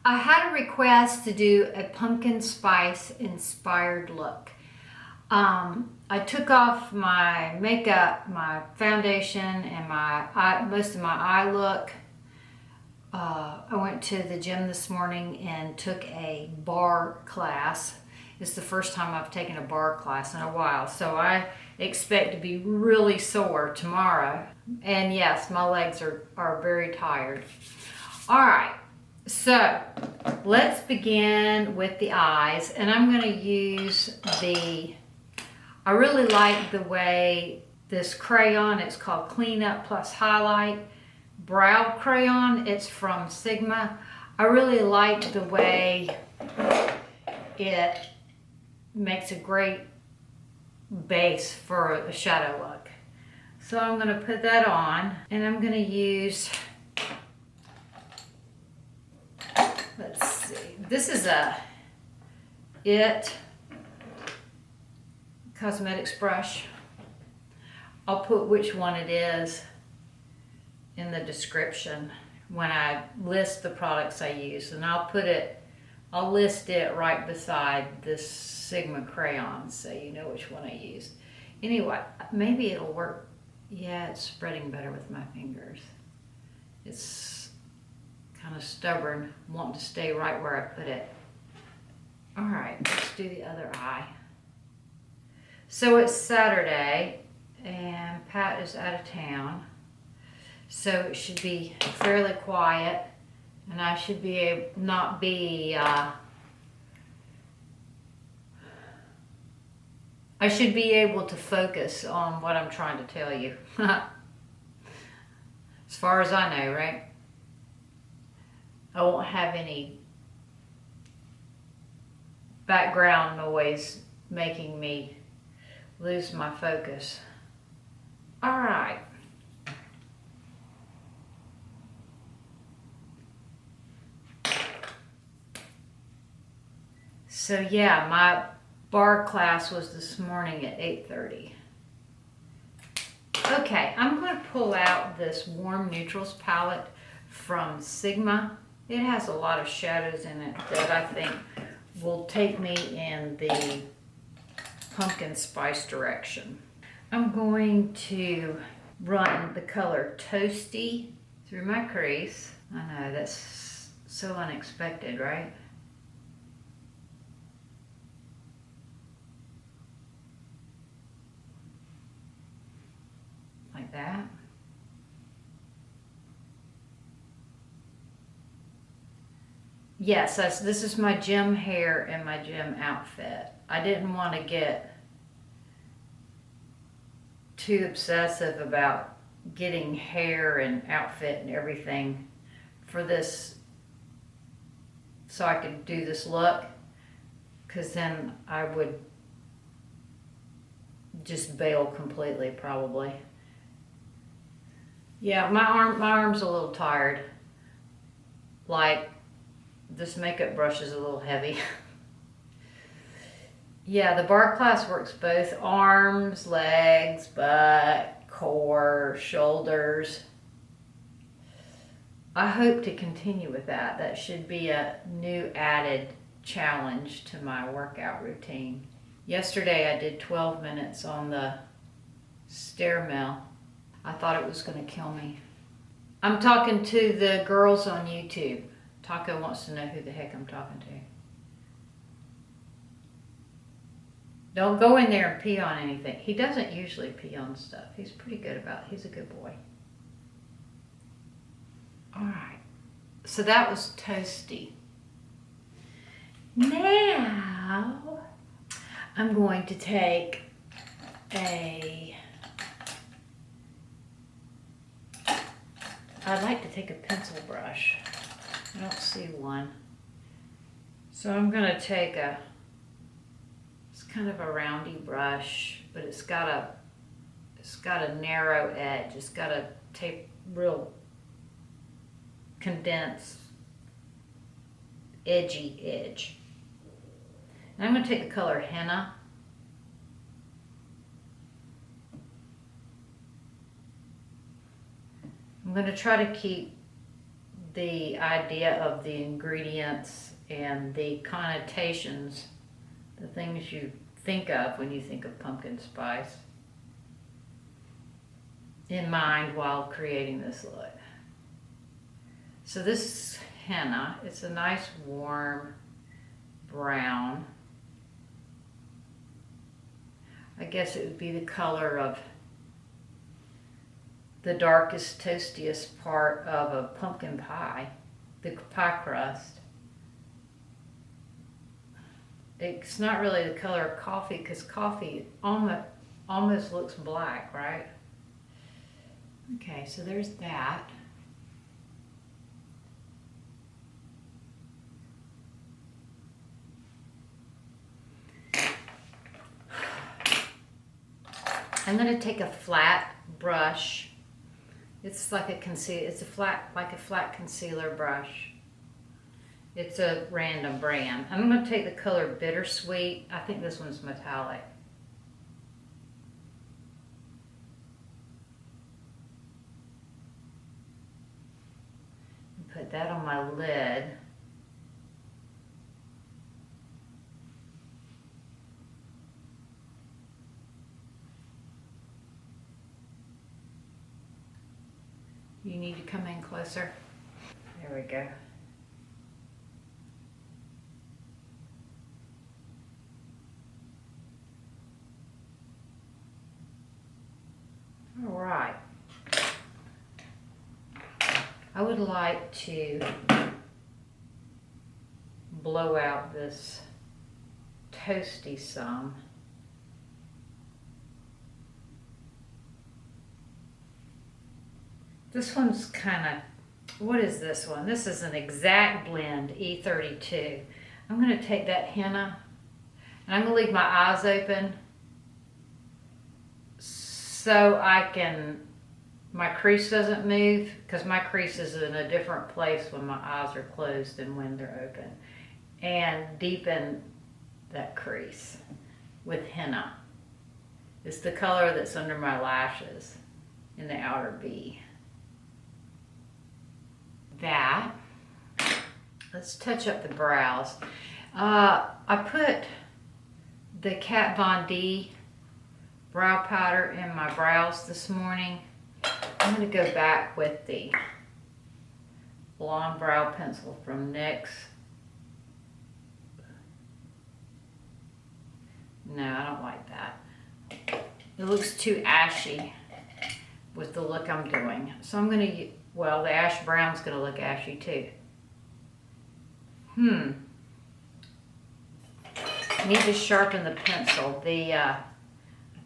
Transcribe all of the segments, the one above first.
I had a request to do a pumpkin spice inspired look. I took off my makeup, my foundation, and most of my eye look. I went to the gym this morning and took a bar class. It's the first time I've taken a bar class in a while, so I expect to be really sore tomorrow. And yes, my legs are very tired. All right, so let's begin with the eyes, and I'm going to use I really like the way this crayon, it's called Clean Up Plus Highlight Brow Crayon. It's from Sigma. I really like the way it makes a great base for a shadow look. So I'm going to put that on, and I'm going to use, let's see, this is It Cosmetics brush. I'll put which one it is in the description when I list the products I use, and I'll list it right beside this Sigma crayon so you know which one I used. Anyway, maybe it'll work. Yeah, it's spreading better with my fingers. It's kind of stubborn, wanting to stay right where I put it. All right, let's do the other eye. So it's Saturday and Pat is out of town, so it should be fairly quiet, and I should be not be I should be able to focus on what I'm trying to tell you. As far as I know, right? I won't have any background noise making me lose my focus. All right. So yeah, my bar class was this morning at 8:30. Okay, I'm going to pull out this Warm Neutrals palette from Sigma. It has a lot of shadows in it that I think will take me in the pumpkin spice direction. I'm going to run the color Toasty through my crease. I know, that's so unexpected, right? Like that. Yes, this is my gym hair and my gym outfit. I didn't want to get too obsessive about getting hair and outfit and everything for this, so I could do this look, because then I would just bail completely probably. Yeah, my arm's a little tired. Like, this makeup brush is a little heavy. Yeah, the bar class works both arms, legs, butt, core, shoulders. I hope to continue with that. That should be a new added challenge to my workout routine. Yesterday I did 12 minutes on the stair mill. I thought it was going to kill me. I'm talking to the girls on YouTube. Taco wants to know who the heck I'm talking to. Don't go in there and pee on anything. He doesn't usually pee on stuff. He's pretty good about it. He's a good boy. All right. So that was Toasty. Now I'm going to take I'd like to take a pencil brush. I don't see one. So I'm going to take it's kind of a roundy brush, but it's got a narrow edge. It's got a real condensed, edgy edge. And I'm going to take the color Henna. I'm going to try to keep the idea of the ingredients and the connotations, the things you think of when you think of pumpkin spice, in mind while creating this look. So this is henna. It's a nice warm brown. I guess it would be the color of the darkest, toastiest part of a pumpkin pie, the pie crust. It's not really the color of coffee, because coffee almost looks black, right? Okay, so there's that. I'm going to take a flat brush. It's like a flat concealer brush. It's a random brand. I'm going to take the color Bittersweet. I think this one's metallic. Put that on my lid. You need to come in closer. There we go. All right. I would like to blow out this toasty some. This one's kind of, what is this one? This is an Exact Blend E32. I'm going to take that henna and I'm going to leave my eyes open so my crease doesn't move, because my crease is in a different place when my eyes are closed than when they're open. And deepen that crease with henna. It's the color that's under my lashes in the outer V. That. Let's touch up the brows. I put the Kat Von D brow powder in my brows this morning. I'm going to go back with the blonde brow pencil from NYX. No, I don't like that. It looks too ashy with the look I'm doing. So I'm going to, well, the ash brown's going to look ashy too. I need to sharpen the pencil. I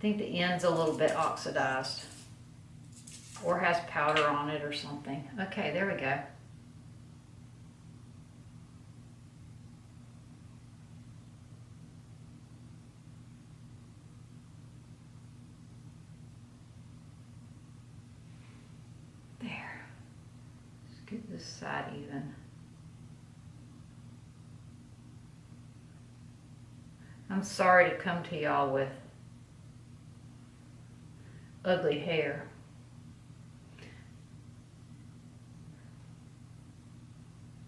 think the end's a little bit oxidized or has powder on it or something. Okay, there we go. There. Let's get this side even. I'm sorry to come to y'all with ugly hair.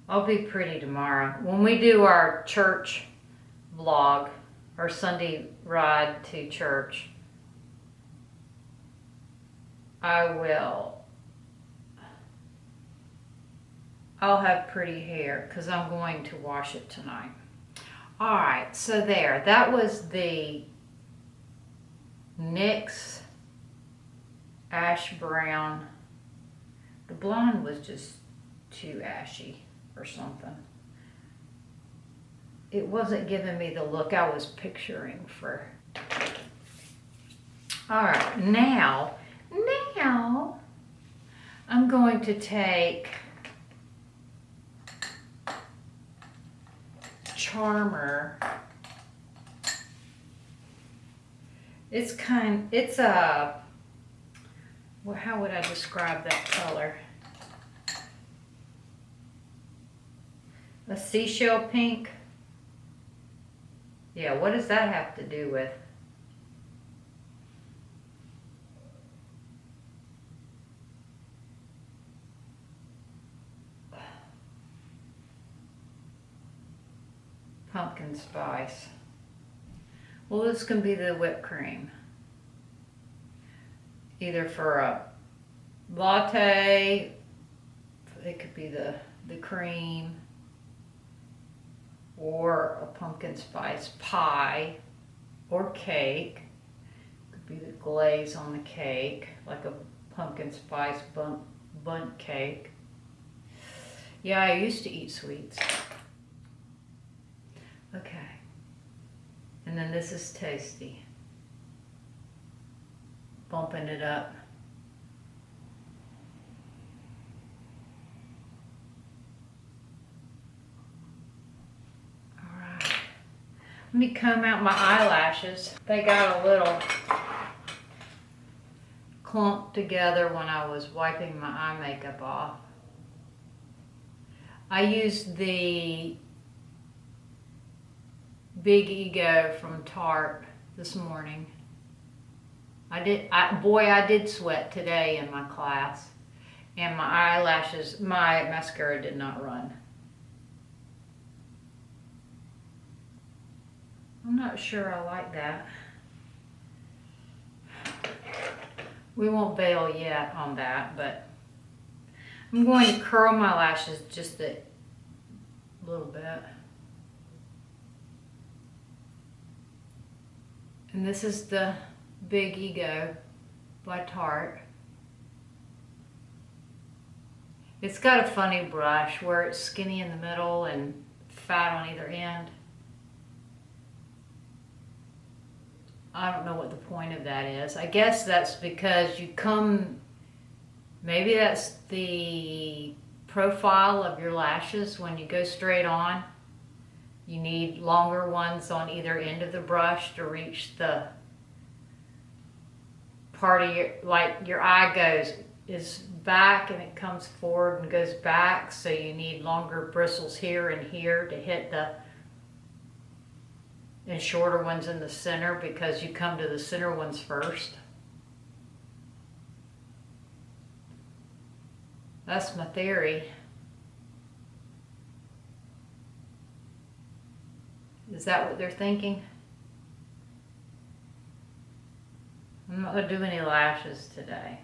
I'll be pretty tomorrow. When we do our church vlog, our Sunday ride to church, I'll have pretty hair because I'm going to wash it tonight. All right, so there, that was the NYX ash brown. The blonde was just too ashy or something. It wasn't giving me the look I was picturing for. All right, now I'm going to take Charmer. It's a, well, how would I describe that color? A seashell pink. Yeah, what does that have to do with? pumpkin spice. Well, this can be the whipped cream. Either for a latte, it could be the cream, or a pumpkin spice pie or cake. It could be the glaze on the cake, like a pumpkin spice bundt cake. Yeah, I used to eat sweets. Okay. And then this is tasty. Bumping it up. All right. Let me comb out my eyelashes. They got a little clumped together when I was wiping my eye makeup off. I used the Big Ego from Tarte this morning. I did sweat today in my class, and my eyelashes, my mascara did not run. I'm not sure I like that. We won't bail yet on that, but I'm going to curl my lashes just a little bit. And this is the Big Ego by Tarte. It's got a funny brush where it's skinny in the middle and fat on either end. I don't know what the point of that is. I guess that's because maybe that's the profile of your lashes when you go straight on. You need longer ones on either end of the brush to reach the part of your eye is back and it comes forward and goes back, so you need longer bristles here and here to hit and shorter ones in the center, because you come to the center ones first. That's my theory. Is that what they're thinking? I'm not going to do any lashes today.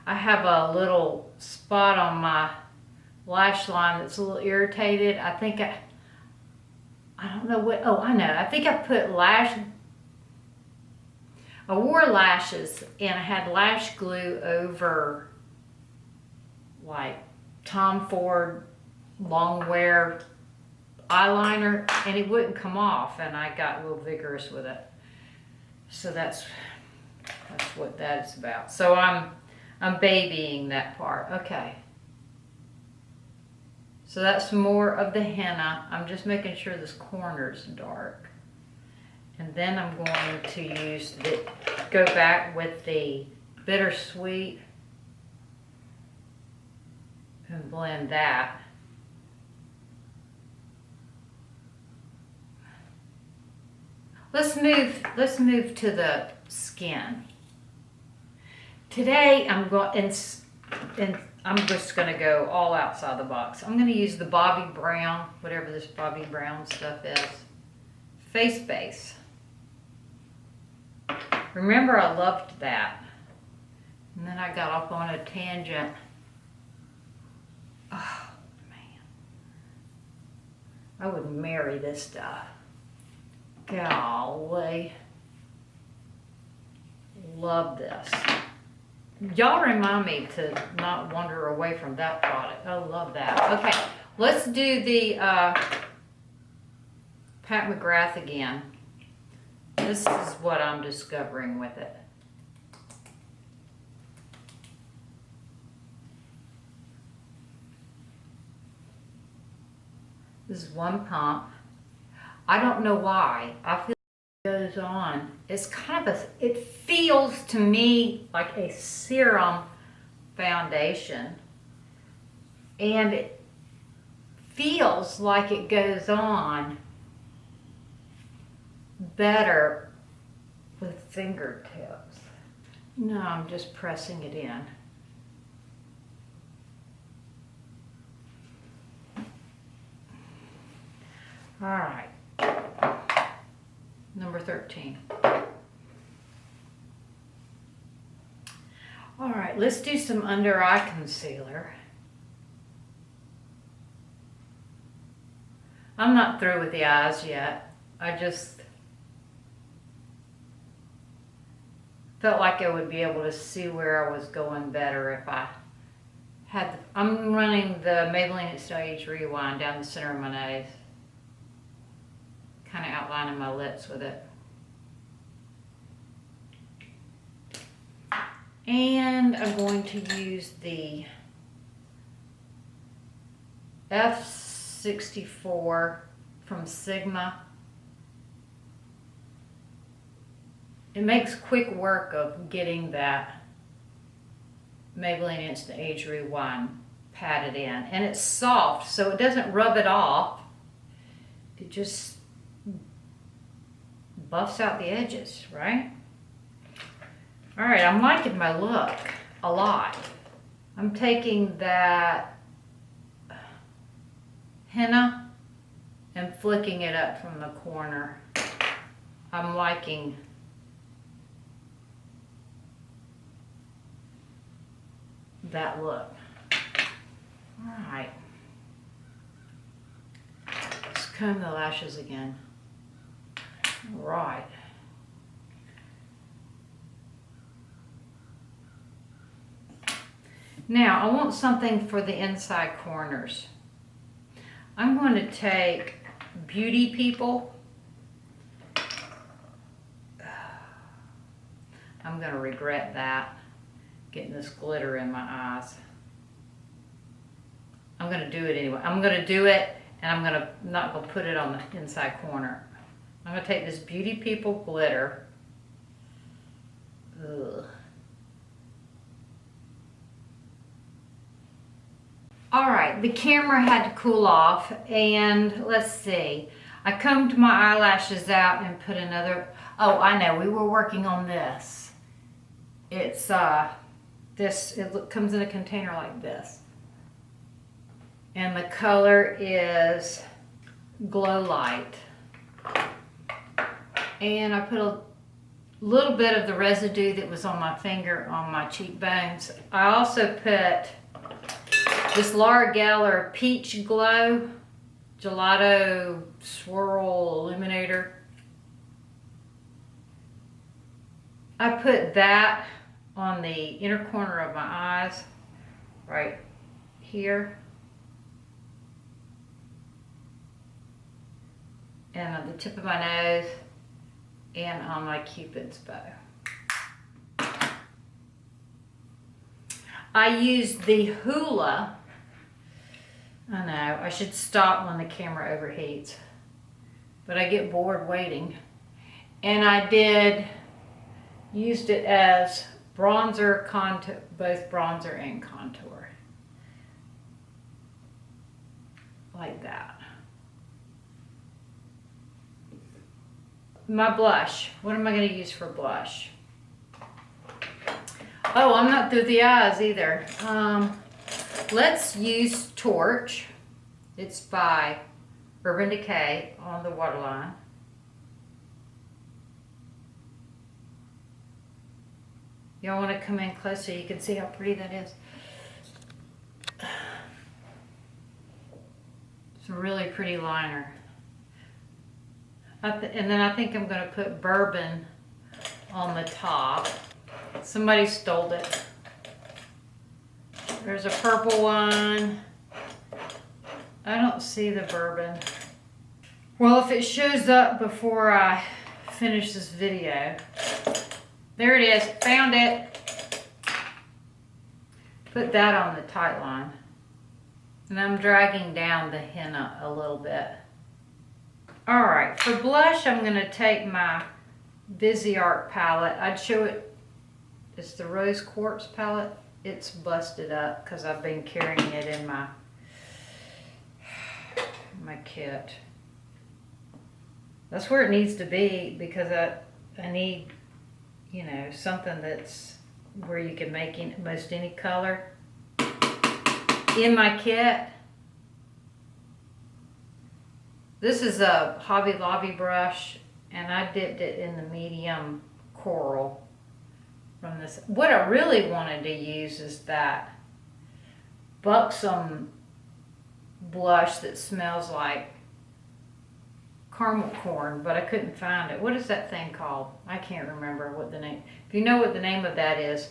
I have a little spot on my lash line that's a little irritated. I think I don't know what, oh, I know. I think I put I wore lashes and I had lash glue over like Tom Ford long wear eyeliner, and it wouldn't come off, and I got a little vigorous with it. So that's what that is about. So I'm babying that part. Okay. So that's more of the henna. I'm just making sure this corner's dark. And then I'm going to go back with the bittersweet and blend that. Let's move to the skin. Today I'm just going to go all outside the box. I'm going to use the Bobbi Brown, whatever this Bobbi Brown stuff is, face base. Remember, I loved that. And then I got off on a tangent. Oh, man. I would marry this stuff. Golly. Love this. Y'all remind me to not wander away from that product. I love that. Okay, let's do the Pat McGrath again. This is what I'm discovering with it. This is one pump. I don't know why. I feel it goes on. It's kind of it feels to me like a serum foundation. And it feels like it goes on better with fingertips. No, I'm just pressing it in. All right, number 13. All right, let's do some under eye concealer. I'm not through with the eyes yet. I just felt like I would be able to see where I was going better if I had, I'm running the Maybelline Stage Rewind down the center of my nose. Kind of outlining my lips with it. And I'm going to use the F64 from Sigma. It makes quick work of getting that Maybelline Instant Age Rewind patted in. And it's soft, so it doesn't rub it off. It just buffs out the edges, right? All right, I'm liking my look a lot. I'm taking that henna and flicking it up from the corner. I'm liking that look. All right. Let's comb the lashes again. All right. Now, I want something for the inside corners. I'm going to take Beauty People. I'm going to regret that, getting this glitter in my eyes. I'm going to do it anyway. I'm going to do it, and I'm not going to put it on the inside corner. I'm going to take this Beauty People glitter. Ugh. All right, the camera had to cool off, and let's see. I combed my eyelashes out and put another, oh, I know, we were working on this. It's, it comes in a container like this. And the color is Glow Light. And I put a little bit of the residue that was on my finger on my cheekbones. I also put this Laura Geller Peach Glow Gelato Swirl Illuminator. I put that on the inner corner of my eyes, right here. And on the tip of my nose, and on my Cupid's bow. I used the Hoola. I know, I should stop when the camera overheats, but I get bored waiting. And I used it as bronzer, contour, both bronzer and contour. Like that. My blush, what am I going to use for blush? Oh, I'm not through the eyes either. Let's use Torch. It's by Urban Decay on the waterline. Y'all want to come in close so you can see how pretty that is? It's a really pretty liner. And then I think I'm going to put Bourbon on the top. Somebody stole it. There's a purple one. I don't see the Bourbon. Well, if it shows up before I finish this video. There it is. Found it. Put that on the tight line. And I'm dragging down the henna a little bit. Alright, for blush, I'm going to take my Viseart palette. I'd show it. It's the Rose Quartz palette. It's busted up because I've been carrying it in my kit. That's where it needs to be because I need, you know, something that's where you can make most any color in my kit. This is a Hobby Lobby brush, and I dipped it in the medium coral from this. What I really wanted to use is that buxom blush that smells like caramel corn, but I couldn't find it. What is that thing called? I can't remember what the name. If you know what the name of that is,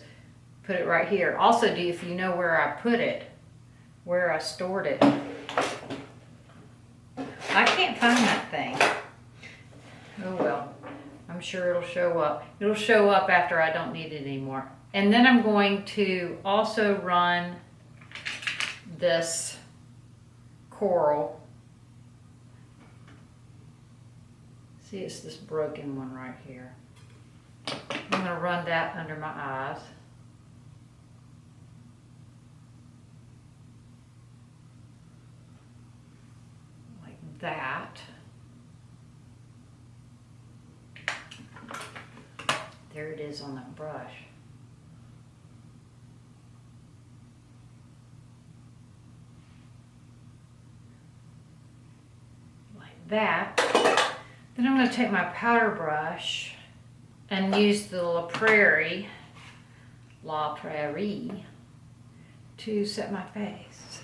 put it right here. Also, if you know where I put it, where I stored it. I can't find that thing. Oh well, I'm sure it'll show up. It'll show up after I don't need it anymore. And then I'm going to also run this coral. See, it's this broken one right here. I'm going to run that under my eyes. Like that. There it is on that brush. Like that. Then I'm going to take my powder brush and use the La Prairie to set my face.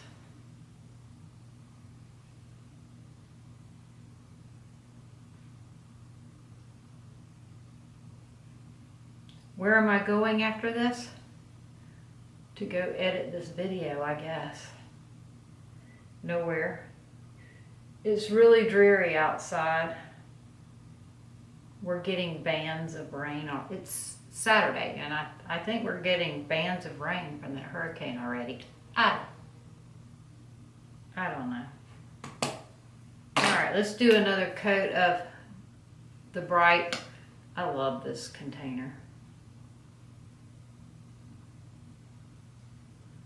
Where am I going after this? To go edit this video, I guess. Nowhere. It's really dreary outside. We're getting bands of rain. It's Saturday, and I think we're getting bands of rain from the hurricane already. I don't know. All right, let's do another coat of the bright. I love this container.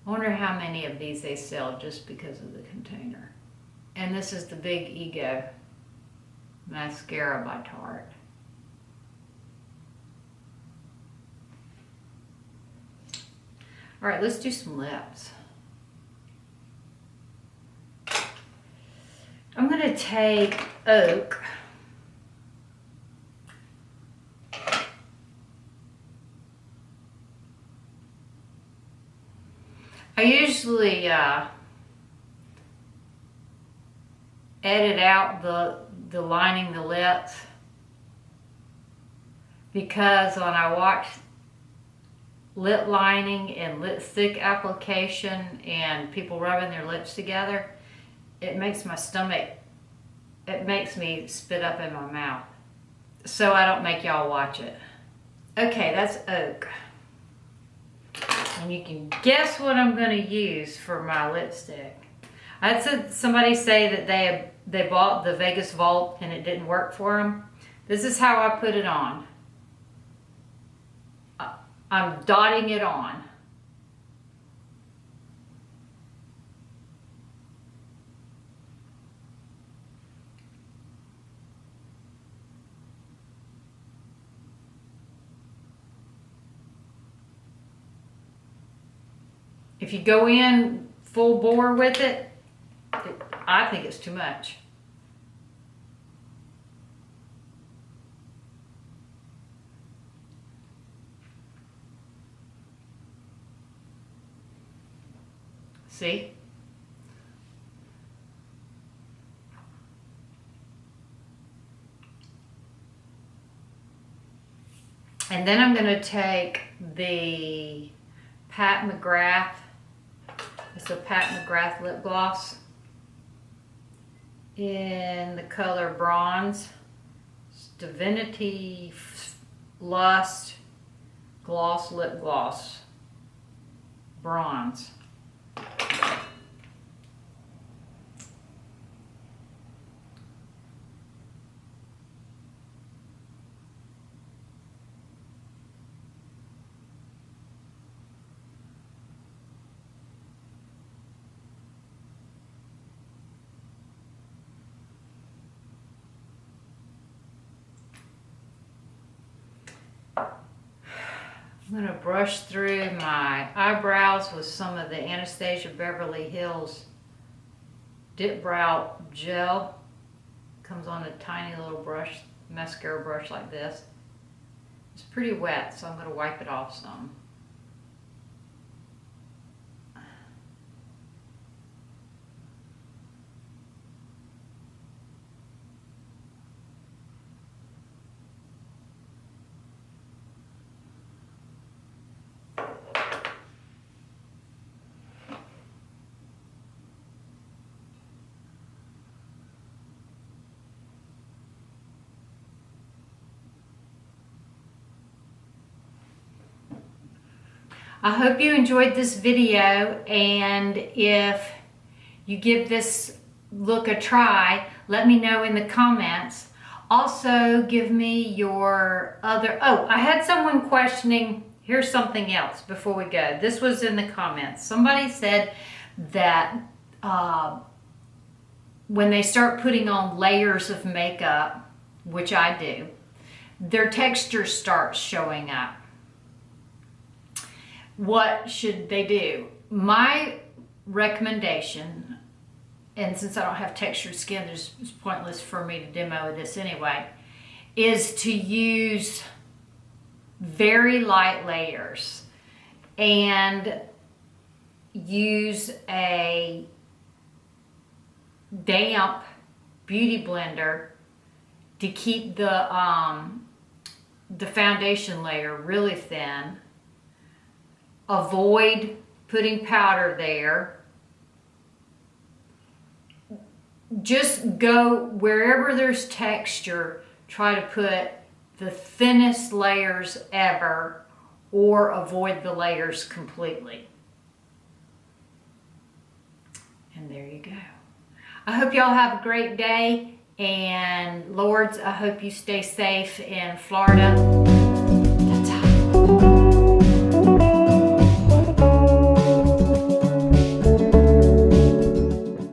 I wonder how many of these they sell just because of the container. And this is the Big Ego mascara by Tarte. All right, let's do some lips. I'm going to take Oak. I usually edit out the lining the lips, because when I watch lip lining and lipstick application and people rubbing their lips together, it makes my stomach, it makes me spit up in my mouth. So I don't make y'all watch it. Okay, that's Oak. And you can guess what I'm going to use for my lipstick. I had somebody say that they bought the Vegas Vault and it didn't work for them. This is how I put it on. I'm dotting it on. If you go in full bore with it, I think it's too much. See? And then I'm going to take the Pat McGrath. It's a Pat McGrath lip gloss in the color Bronze. It's Divinity Lust Gloss Lip Gloss. Bronze. I'm going to brush through my eyebrows with some of the Anastasia Beverly Hills Dip Brow Gel. comes on a tiny little brush, mascara brush like this. It's pretty wet, so I'm going to wipe it off some. I hope you enjoyed this video, and if you give this look a try, let me know in the comments. Also, give me your other, oh, I had someone questioning, here's something else before we go. This was in the comments. Somebody said that when they start putting on layers of makeup, which I do, their texture starts showing up. What should they do? My recommendation, and since I don't have textured skin, it's pointless for me to demo this anyway, is to use very light layers and use a damp beauty blender to keep the foundation layer really thin. Avoid putting powder there. Just go wherever there's texture, try to put the thinnest layers ever, or avoid the layers completely. And there you go. I hope y'all have a great day, and Lords, I hope you stay safe in Florida.